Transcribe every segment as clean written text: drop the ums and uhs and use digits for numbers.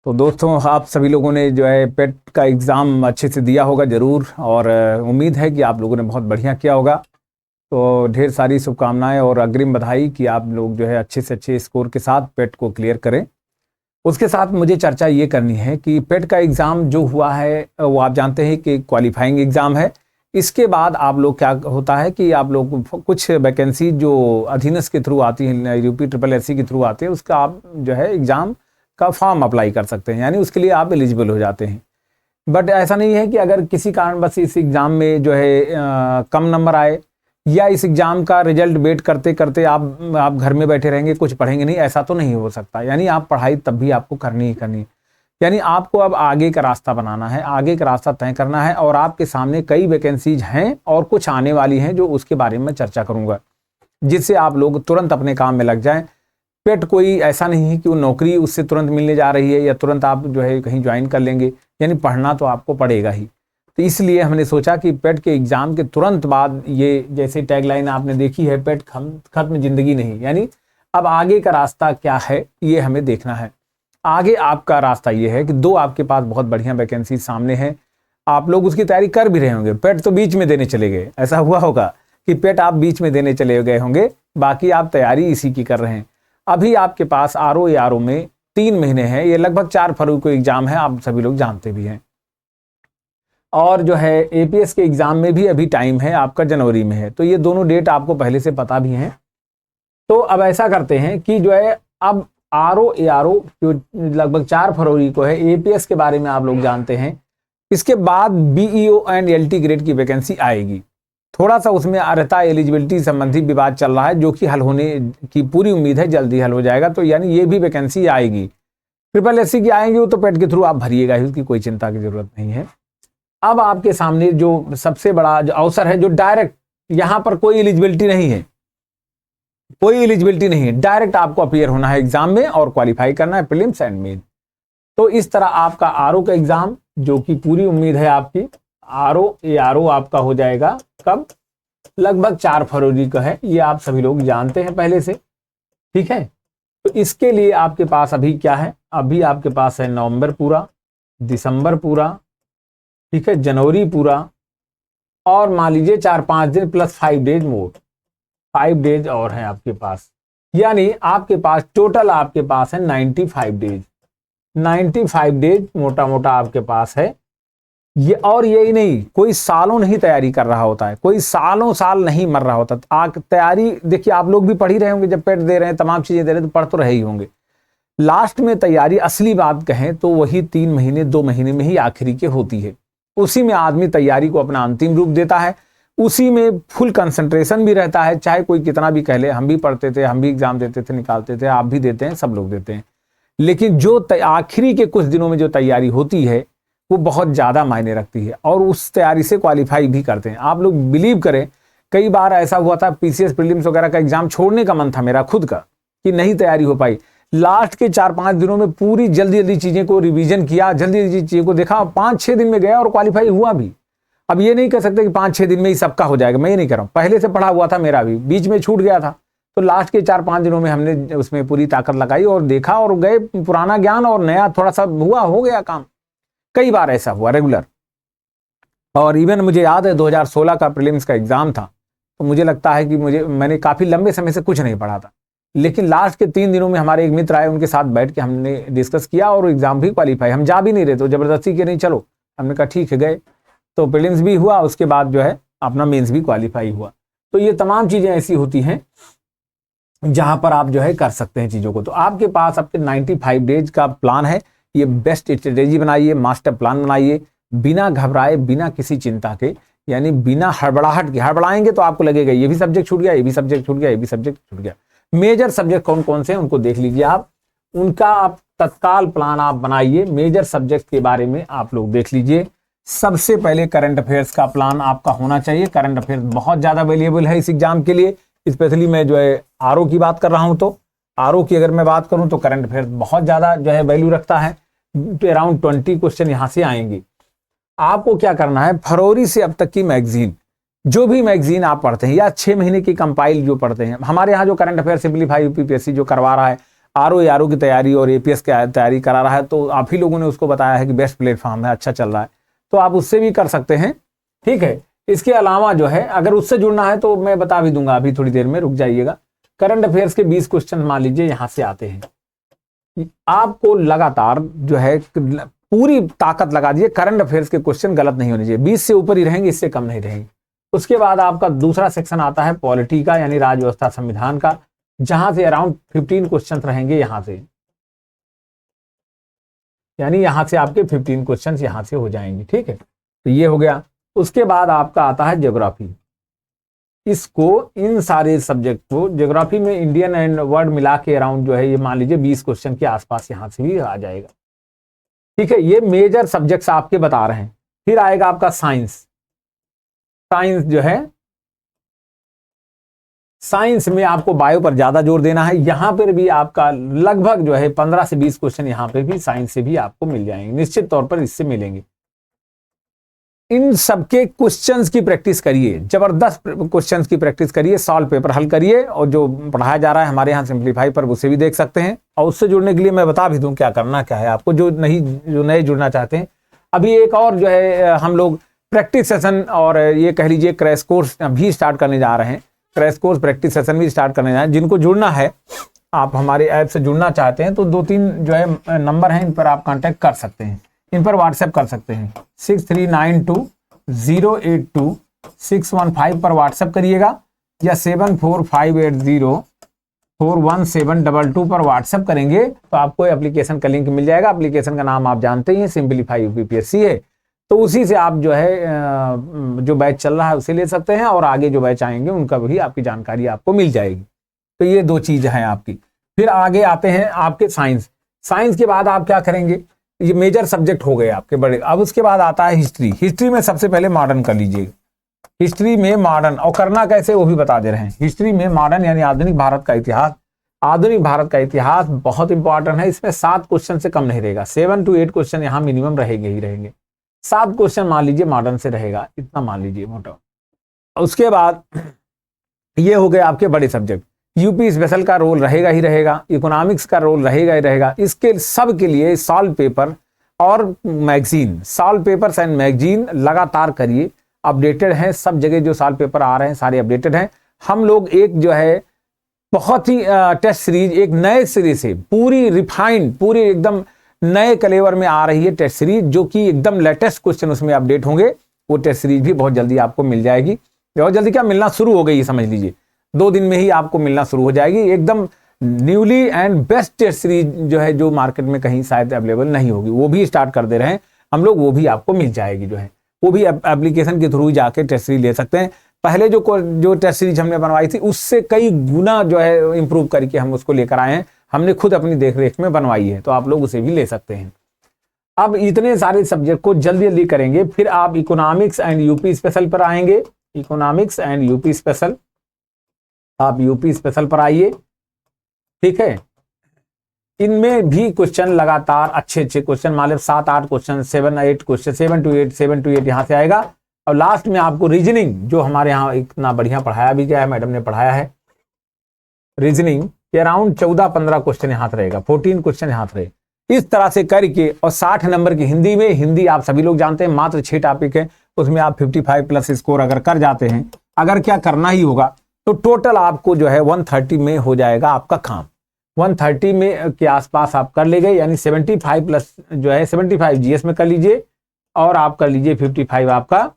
तो दोस्तों, आप सभी लोगों ने जो है पेट का एग्ज़ाम अच्छे से दिया होगा ज़रूर, और उम्मीद है कि आप लोगों ने बहुत बढ़िया किया होगा। तो ढेर सारी शुभकामनाएं और अग्रिम बधाई कि आप लोग जो है अच्छे से अच्छे स्कोर के साथ पेट को क्लियर करें। उसके साथ मुझे चर्चा ये करनी है कि पेट का एग्ज़ाम जो हुआ है वो आप जानते हैं कि क्वालिफाइंग एग्ज़ाम है। इसके बाद आप लोग क्या होता है कि आप लोग कुछ वैकेंसी जो अधीनस्थ के थ्रू आती है, यूपी ट्रिपल एससी के थ्रू आती है, उसका आप जो है एग्ज़ाम का फॉर्म अप्लाई कर सकते हैं, यानी उसके लिए आप एलिजिबल हो जाते हैं। बट ऐसा नहीं है कि अगर किसी कारण बस इस एग्ज़ाम में जो है कम नंबर आए या इस एग्ज़ाम का रिजल्ट वेट करते करते आप घर में बैठे रहेंगे, कुछ पढ़ेंगे नहीं, ऐसा तो नहीं हो सकता। यानी आप पढ़ाई तब भी आपको करनी ही करनी है। यानी आपको अब आगे का रास्ता बनाना है, आगे का रास्ता तय करना है, और आपके सामने कई वैकेंसीज हैं और कुछ आने वाली हैं जो उसके बारे में चर्चा करूँगा, जिससे आप लोग तुरंत अपने काम में लग जाएं। पेट कोई ऐसा नहीं है कि वो नौकरी उससे तुरंत मिलने जा रही है या तुरंत आप जो है कहीं ज्वाइन कर लेंगे, यानी पढ़ना तो आपको पड़ेगा ही। तो इसलिए हमने सोचा कि पेट के एग्ज़ाम के तुरंत बाद ये जैसे टैगलाइन आपने देखी है, पेट खत्म जिंदगी नहीं, यानी अब आगे का रास्ता क्या है ये हमें देखना है। आगे आपका रास्ता ये है कि दो आपके पास बहुत बढ़िया वैकेंसी सामने है, आप लोग उसकी तैयारी कर भी रहे होंगे। पेट तो बीच में देने चले गए, ऐसा हुआ होगा कि पेट आप बीच में देने चले गए होंगे, बाकी आप तैयारी इसी की कर रहे हैं। अभी आपके पास आरओ में 3 महीने हैं, ये लगभग 4 फरवरी को एग्जाम है, आप सभी लोग जानते भी हैं। और जो है एपीएस के एग्जाम में भी अभी टाइम है, आपका जनवरी में है, तो ये दोनों डेट आपको पहले से पता भी हैं। तो अब ऐसा करते हैं कि जो है अब आरओ जो लगभग 4 फरवरी को है, एपीएस के बारे में आप लोग जानते हैं। इसके बाद बीईओ एंड एलटी ग्रेड की वैकेंसी आएगी। थोड़ा सा उसमें अर्हता एलिजिबिलिटी संबंधी विवाद चल रहा है, जो कि हल होने की पूरी उम्मीद है, जल्दी हल हो जाएगा। तो यानी ये भी वैकेंसी आएगी। ट्रिपल एससी की आएंगी वो तो पेट के थ्रू आप भरिएगा ही, उसकी कोई चिंता की जरूरत नहीं है। अब आपके सामने जो सबसे बड़ा जो अवसर है, जो डायरेक्ट यहाँ पर कोई एलिजिबिलिटी नहीं है, कोई एलिजिबिलिटी नहीं है, डायरेक्ट आपको अपीयर होना है एग्जाम में और क्वालिफाई करना है प्रीलिम्स एंड मेन। तो इस तरह आपका आरओ का एग्जाम, जो कि पूरी उम्मीद है आपकी, आरओ आपका हो जाएगा कब, लगभग 4 फरवरी का है, ये आप सभी लोग जानते हैं पहले से, ठीक है। तो इसके लिए आपके पास अभी क्या है, अभी आपके पास है नवंबर पूरा, दिसंबर पूरा, ठीक है, जनवरी पूरा, और मान लीजिए 4-5 दिन प्लस 5 डेज मोर, 5 डेज और हैं आपके पास। यानी आपके पास टोटल आपके पास है 95 डेज, 95 डेज मोटा मोटा आपके पास है ये। और यही नहीं, कोई सालों नहीं तैयारी कर रहा होता है, कोई सालों साल नहीं मर रहा होता। तैयारी देखिए, आप लोग भी पढ़ ही रहे होंगे, जब पेट दे रहे हैं, तमाम चीजें दे रहे हैं, तो पढ़ तो रहे ही होंगे। लास्ट में तैयारी असली बात कहें तो वही 3 महीने 2 महीने में ही आखिरी के होती है। उसी में आदमी तैयारी को अपना अंतिम रूप देता है, उसी में फुल कंसंट्रेशन भी रहता है। चाहे कोई कितना भी कह ले, हम भी पढ़ते थे, हम भी एग्जाम देते थे, निकालते थे, आप भी देते हैं, सब लोग देते हैं, लेकिन जो आखिरी के कुछ दिनों में जो तैयारी होती है वो बहुत ज़्यादा मायने रखती है, और उस तैयारी से क्वालिफाई भी करते हैं। आप लोग बिलीव करें, कई बार ऐसा हुआ था, पीसीएस प्रीलिम्स वगैरह का एग्जाम छोड़ने का मन था मेरा खुद का, कि नहीं तैयारी हो पाई। लास्ट के 4-5 दिनों में पूरी जल्दी जल्दी चीज़ें को रिवीजन किया, जल्दी जल्दी चीज़ों को देखा, 5-6 दिन में गया और क्वालिफाई हुआ भी। अब ये नहीं कह सकते कि 5-6 दिन में ही सबका हो जाएगा, मैं ये नहीं कर रहा हूँ, पहले से पढ़ा हुआ था, मेरा भी बीच में छूट गया था, तो लास्ट के 4-5 दिनों में हमने उसमें पूरी ताकत लगाई और देखा और गए, पुराना ज्ञान और नया थोड़ा सा हुआ, हो गया काम। कई बार ऐसा हुआ रेगुलर। और इवन मुझे याद है 2016 का प्रीलिम्स का एग्जाम था, तो मुझे लगता है कि मैंने काफ़ी लंबे समय से कुछ नहीं पढ़ा था, लेकिन लास्ट के 3 दिनों में हमारे एक मित्र आए, उनके साथ बैठ के हमने डिस्कस किया और एग्जाम भी क्वालिफाई। हम जा भी नहीं रहे, तो जबरदस्ती के नहीं, चलो, हमने कहा ठीक है, गए, तो प्रीलिम्स भी हुआ, उसके बाद जो है अपना मेंस भी क्वालिफाई हुआ। तो ये तमाम चीज़ें ऐसी होती हैं जहां पर आप जो है कर सकते हैं चीज़ों को। तो आपके पास अब 95 डेज का प्लान है, ये बेस्ट स्ट्रेटेजी बनाइए, मास्टर प्लान बनाइए, बिना घबराए, बिना किसी चिंता के, यानी बिना हड़बड़ाहट के। हड़बड़ाएंगे तो आपको लगेगा ये भी सब्जेक्ट छूट गया, ये भी सब्जेक्ट छूट गया, ये भी सब्जेक्ट छूट गया। मेजर सब्जेक्ट कौन कौन से हैं उनको देख लीजिए आप, उनका आप तत्काल प्लान आप बनाइए। मेजर सब्जेक्ट के बारे में आप लोग देख लीजिए। सबसे पहले करंट अफेयर्स का प्लान आपका होना चाहिए। करंट अफेयर्स बहुत ज़्यादा वैल्यूएबल है इस एग्जाम के लिए, स्पेशली मैं जो है आरओ की बात कर रहा हूं, तो आरओ की अगर मैं बात करूं तो करंट अफेयर्स बहुत ज़्यादा जो है वैल्यू रखता है। अराउंड 20 क्वेश्चन यहाँ से आएंगे। आपको क्या करना है, फरवरी से अब तक की मैगजीन, जो भी मैगजीन आप पढ़ते हैं या 6 महीने की कंपाइल जो पढ़ते हैं, हमारे यहाँ जो करंट अफेयर सिंपलीफाई यूपीपीएससी जो करवा रहा है, RO की तैयारी और APS की तैयारी करा रहा है तो आप ही लोगों ने उसको बताया है कि बेस्ट प्लेटफॉर्म है, अच्छा चल रहा है, तो आप उससे भी कर सकते हैं। ठीक है, इसके अलावा जो है अगर उससे जुड़ना है तो मैं बता भी दूंगा, अभी थोड़ी देर में रुक जाइएगा। करंट अफेयर्स के 20 क्वेश्चन मान लीजिए यहां से आते हैं, आपको लगातार जो है पूरी ताकत लगा दीजिए, करंट अफेयर्स के क्वेश्चन गलत नहीं होने चाहिए, 20 से ऊपर ही रहेंगे, इससे कम नहीं रहेंगे। उसके बाद आपका दूसरा सेक्शन आता है पॉलिटी का, यानी राज्य व्यवस्था संविधान का, जहां से अराउंड 15 क्वेश्चन रहेंगे यहां से, यानी यहां से आपके 15 क्वेश्चन यहां से हो जाएंगे। ठीक है, तो ये हो गया। उसके बाद आपका आता है ज्योग्राफी। इसको इन सारे सब्जेक्ट को ज्योग्राफी में इंडियन एंड वर्ल्ड मिला के अराउंड जो है ये मान लीजिए 20 क्वेश्चन के आसपास यहां से भी आ जाएगा। ठीक है, ये मेजर सब्जेक्ट्स आपके बता रहे हैं। फिर आएगा आपका साइंस। साइंस जो है, साइंस में आपको बायो पर ज्यादा जोर देना है, यहां पर भी आपका लगभग जो है 15 से 20 क्वेश्चन यहां पे भी साइंस से भी आपको मिल जाएंगे, निश्चित तौर पर इससे मिलेंगे। इन सबके क्वेश्चंस की प्रैक्टिस करिए, जबरदस्त क्वेश्चंस की प्रैक्टिस करिए, सॉल्व पेपर हल करिए, और जो पढ़ाया जा रहा है हमारे यहाँ सिंप्लीफाई पर उसे भी देख सकते हैं। और उससे जुड़ने के लिए मैं बता भी दूं क्या करना क्या है आपको, जो नए जुड़ना चाहते हैं। अभी एक और जो है हम लोग प्रैक्टिस सेशन और ये कह लीजिए क्रैश कोर्स भी स्टार्ट करने जा रहे हैं, क्रैश कोर्स प्रैक्टिस सेशन भी स्टार्ट करने जा रहे हैं। जिनको जुड़ना है, आप हमारे ऐप से जुड़ना चाहते हैं तो 2-3 जो है नंबर हैं, इन पर आप कॉन्टैक्ट कर सकते हैं, इन पर व्हाट्सएप कर सकते हैं। 6392082615 पर व्हाट्सएप करिएगा, या 7458041722 पर व्हाट्सएप करेंगे तो आपको एप्लीकेशन का लिंक मिल जाएगा। एप्लीकेशन का नाम आप जानते ही हैं, सिंप्लीफाई यूपीपीएससी है, तो उसी से आप जो है जो बैच चल रहा है उसे ले सकते हैं, और आगे जो बैच आएंगे उनका भी आपकी जानकारी आपको मिल जाएगी। तो ये 2 चीज हैं आपकी। फिर आगे आते हैं आपके साइंस। साइंस के बाद आप क्या करेंगे, ये मेजर सब्जेक्ट हो गए आपके बड़े। अब उसके बाद आता है हिस्ट्री। हिस्ट्री में सबसे पहले मॉडर्न कर लीजिए, हिस्ट्री में मॉडर्न, और करना कैसे वो भी बता दे रहे हैं। हिस्ट्री में मॉडर्न यानी आधुनिक भारत का इतिहास। आधुनिक भारत का इतिहास बहुत इंपॉर्टेंट है, इसमें 7 क्वेश्चन से कम नहीं रहेगा, 7 to 8 क्वेश्चन यहाँ मिनिमम रहेंगे ही रहेंगे। 7 क्वेश्चन मान लीजिए मॉडर्न से रहेगा, इतना मान लीजिए मोटा। उसके बाद ये हो गए आपके बड़े सब्जेक्ट। यूपी स्पेशल का रोल रहेगा ही रहेगा, इकोनॉमिक्स का रोल रहेगा ही रहेगा। इसके सब के लिए सॉल्व पेपर और magazine, solve papers and magazine लगातार करिए, अपडेटेड हैं सब जगह, जो सॉल्व पेपर आ रहे हैं सारे अपडेटेड हैं। हम लोग एक जो है बहुत ही टेस्ट सीरीज, एक नए सिरे से पूरी रिफाइंड, पूरी एकदम नए कलेवर में आ रही है टेस्ट सीरीज, जो कि एकदम लेटेस्ट क्वेश्चन उसमें अपडेट होंगे। वो टेस्ट सीरीज भी बहुत जल्दी आपको मिल जाएगी, बहुत जल्दी क्या मिलना शुरू हो गई समझ लीजिए, 2 दिन में ही आपको मिलना शुरू हो जाएगी। एकदम newly and best test series जो है, जो मार्केट में कहीं शायद अवेलेबल नहीं होगी, वो भी स्टार्ट कर दे रहे हैं हम लोग, वो भी आपको मिल जाएगी। जो है वो भी एप्लीकेशन के थ्रू जाके टेस्ट सीरीज ले सकते हैं। पहले जो टेस्ट सीरीज हमने बनवाई थी उससे कई गुना जो है इंप्रूव करके हम उसको लेकर आए हैं, हमने खुद अपनी देखरेख में बनवाई है, तो आप लोग उसे भी ले सकते हैं। अब इतने सारे सब्जेक्ट को जल्दी जल्दी करेंगे, फिर आप इकोनॉमिक्स एंड यूपी स्पेशल पर आएंगे। इकोनॉमिक्स एंड यूपी स्पेशल, आप यूपी स्पेशल पर आइए। ठीक है, इनमें भी क्वेश्चन लगातार अच्छे क्वेश्चन, मान लो 7-8 क्वेश्चन, 7-8 क्वेश्चन, 7 to 8 यहाँ से आएगा। और लास्ट में आपको रीजनिंग, जो हमारे यहाँ इतना बढ़िया पढ़ाया भी गया है, मैडम ने पढ़ाया है, रीजनिंग के अराउंड 14-15 क्वेश्चन यहाँ रहेगा, 14 क्वेश्चन यहाँ रहे। इस तरह से करके, और 60 नंबर की हिंदी में, हिंदी आप सभी लोग जानते हैं मात्र 6 टॉपिक है, उसमें आप 55+ स्कोर अगर कर जाते हैं, अगर क्या करना ही होगा तो टोटल आपको जो है 130 में हो जाएगा आपका काम। 130 में के आसपास आप कर ले गए, यानी 75+ जो है 75 जीएस में कर लीजिए, और आप कर लीजिए 55 आपका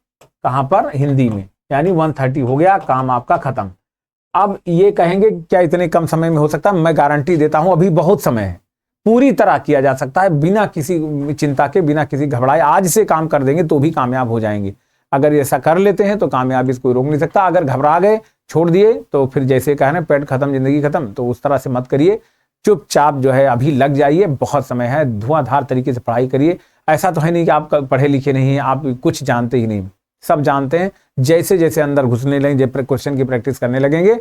कहां पर, हिंदी में, यानी 130 हो गया, काम आपका खत्म। अब ये कहेंगे क्या इतने कम समय में हो सकता है? मैं गारंटी देता हूं अभी बहुत समय है, पूरी तरह किया जा सकता है, बिना किसी चिंता के, बिना किसी घबराए। आज से काम कर देंगे तो भी कामयाब हो जाएंगे। अगर ऐसा कर लेते हैं तो कामयाबी कोई रोक नहीं सकता। अगर घबरा गए, छोड़ दिए, तो फिर जैसे कहा ना, पेट खत्म जिंदगी खत्म, तो उस तरह से मत करिए। चुपचाप जो है अभी लग जाइए, बहुत समय है, धुआंधार तरीके से पढ़ाई करिए। ऐसा तो है नहीं कि आप पढ़े लिखे नहीं हैं, आप कुछ जानते ही नहीं, सब जानते हैं। जैसे जैसे अंदर घुसने लगेंगे, क्वेश्चन की प्रैक्टिस करने लगेंगे,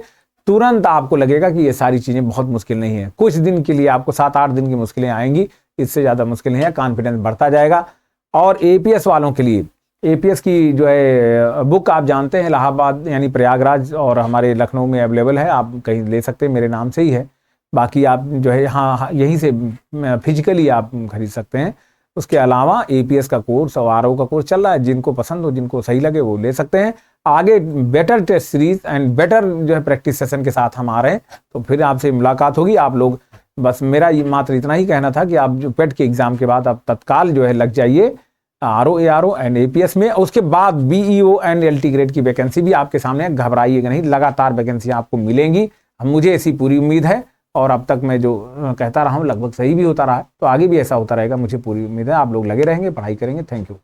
तुरंत आपको लगेगा कि ये सारी चीजें बहुत मुश्किल नहीं है। कुछ दिन के लिए आपको 7-8 दिन की मुश्किलें आएंगी, इससे ज्यादा मुश्किल नहीं है, कॉन्फिडेंस बढ़ता जाएगा। और एपीएस वालों के लिए, एपीएस की जो है बुक आप जानते हैं, इलाहाबाद यानी प्रयागराज और हमारे लखनऊ में अवेलेबल है, आप कहीं ले सकते हैं, मेरे नाम से ही है। बाकी आप जो है हाँ यहीं से फिजिकली आप खरीद सकते हैं। उसके अलावा एपीएस का कोर्स और आरओ का कोर्स चल रहा है, जिनको पसंद हो, जिनको सही लगे वो ले सकते हैं। आगे better test series and better जो है प्रैक्टिस सेशन के साथ हम आ रहे हैं, तो फिर आपसे मुलाकात होगी। आप लोग बस मेरा ये मात्र इतना ही कहना था कि आप जो पेट के एग्जाम के बाद आप तत्काल जो है लग जाइए आरओ एआरओ एंड एपीएस में। उसके बाद बीईओ एंड एलटी ग्रेड की वैकेंसी भी आपके सामने है, घबराइएगा नहीं, लगातार वैकेंसी आपको मिलेंगी, मुझे ऐसी पूरी उम्मीद है। और अब तक मैं जो कहता रहा हूँ लगभग सही भी होता रहा है, तो आगे भी ऐसा होता रहेगा, मुझे पूरी उम्मीद है। आप लोग लगे रहेंगे, पढ़ाई करेंगे। Thank you.